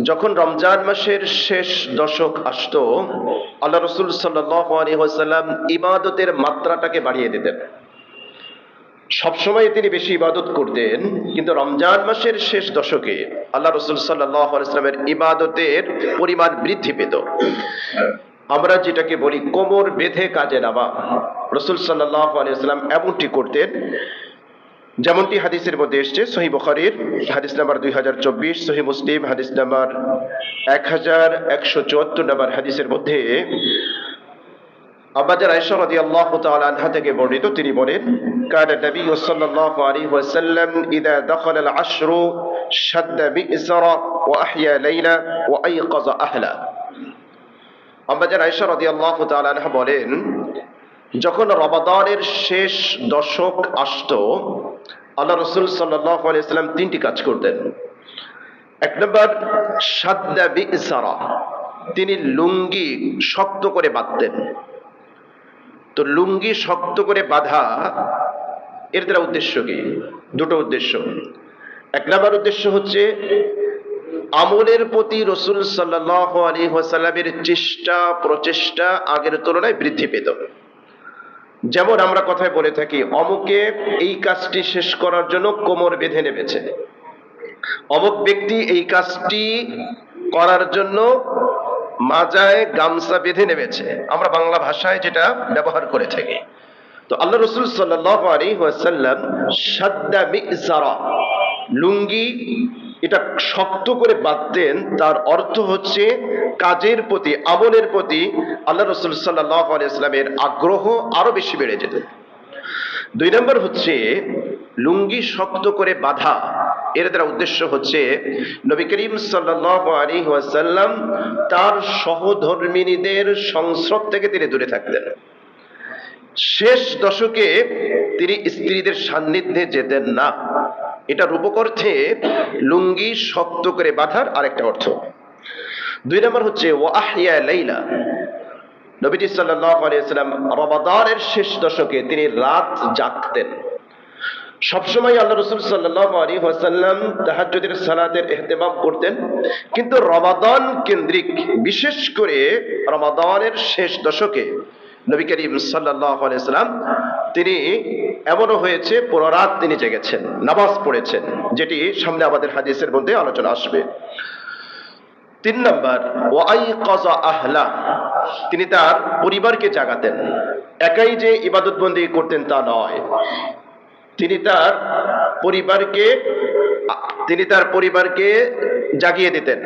যখন রমজান মাসের শেষ দশক আসতো, আল্লাহ রসুল সাল্লাল্লাহু আলাইহি ওয়াসাল্লাম ইবাদতের মাত্রাটাকে বাড়িয়ে দিতেন। সবসময় তিনি বেশি ইবাদত করতেন, কিন্তু রমজান মাসের শেষ দশকে আল্লাহ রসুল সাল্লাল্লাহু আলাইহি ওয়াসাল্লামের ইবাদতের পরিমাণ বৃদ্ধি পেত। আমরা যেটাকে বলি কোমর বেঁধে কাজে নামা, রসুল সাল্লাল্লাহু আলাইহি ওয়াসাল্লাম এমনটি করতেন। যেমনটি হাদিসের মধ্যে এসছে, সহিহ বুখারীর হাদিস নাম্বার 2024, সহিহ মুসলিম হাদিস নাম্বার 1174 নম্বর হাদিসের মধ্যে আম্মা জান আয়েশা রাদিয়াল্লাহু তাআলা আনহা থেকে বর্ণিত, তিনি বলেন, কানা নবী সাল্লাল্লাহু আলাইহি ওয়াসাল্লাম ইযা দাখালা আল-আশরু শাদ্দা বি'সারা ওয়া আহইয়া লাইলা ওয়া আইকাযা আহলা। আম্মা জান আয়েশা রাদিয়াল্লাহু তাআলা আনহা বলেন, যখন রমাদানের শেষ দশক আসতো, আল্লাহ রসুল সাল্লাল্লাহু আলাইহি ওয়াসাল্লাম তিনটি কাজ করতেন। এক নম্বর, শাদ্দা বি'সারা, তিনি লুঙ্গি শক্ত করে বাঁধতেন। তো লুঙ্গি শক্ত করে বাঁধা, এর দ্বারা উদ্দেশ্য কি? দুটো উদ্দেশ্য। এক নম্বর উদ্দেশ্য হচ্ছে আমলের প্রতি রসুল সাল্লাল্লাহু আলাইহি ওয়াসাল্লামের চেষ্টা প্রচেষ্টা আগের তুলনায় বৃদ্ধি পেত। যেমন আমরা কথায় বলে থাকি, অমুকে এই কাজটি শেষ করার জন্য কোমর বেঁধে নেমেছে, অমুক ব্যক্তি এই কাজটি করার জন্য মাজায় গামছা বেঁধে নেমেছে, আমরা বাংলা ভাষায় যেটা ব্যবহার করে থাকি। তো আল্লাহ রসুল সাল্লাল্লাহু আলাইহি ওয়াসাল্লাম শাদ্দা মি'জারা, লুঙ্গি এটা শক্ত করে বাঁধতেন। তার অর্থ হচ্ছে কাজের প্রতি, আমলের প্রতি আল্লাহ রসুল সাল্লাল্লাহু আলাইহি ওয়াসাল্লামের আগ্রহ আরো বেশি বেড়ে যেত। দুই নম্বর হচ্ছে লুঙ্গি শক্ত করে বাঁধা, এর দ্বারা উদ্দেশ্য হচ্ছে নবী করিম সাল্লাল্লাহু আলাইহি ওয়াসাল্লাম তার সহধর্মিণীদের সংস্রব থেকে তিনি দূরে থাকতেন। শেষ দশকে তিনি স্ত্রীদের সান্নিধ্যে যেতেন না। এটা রূপক অর্থে লুঙ্গি শক্ত করে বাঁধার আরেকটা অর্থ। দুই নম্বর হচ্ছে ওয়া আহইয়া লাইলা, নবীজি সাল্লাল্লাহু আলাইহি ওয়াসাল্লাম রমাদানের শেষ দশকে তিনি রাত জাগতেন। সবসময় আল্লাহ রসুল সাল্লাল্লাহু আলাইহি ওয়াসাল্লাম তাহাজ্জুদের সালাতের ইহতিমাম করতেন, কিন্তু রমাদান কেন্দ্রিক, বিশেষ করে রমাদানের শেষ দশকে নবী করিম সাল্লাল্লাহু আলাইহি ওয়াসাল্লাম তিনি এমনও হয়েছে পুরো রাত তিনি জেগেছেন, নামাজ পড়েছেন, যেটি সামনে আমাদের হাদিসের মধ্যে আলোচনা আসবে। তিন নম্বর, ওয়া আইকাযা আহলা, তিনি তার পরিবারকে জাগাতেন। একাই যে ইবাদত বন্দেগী করতেন তা নয়, তিনি তার পরিবারকে জাগিয়ে দিতেন।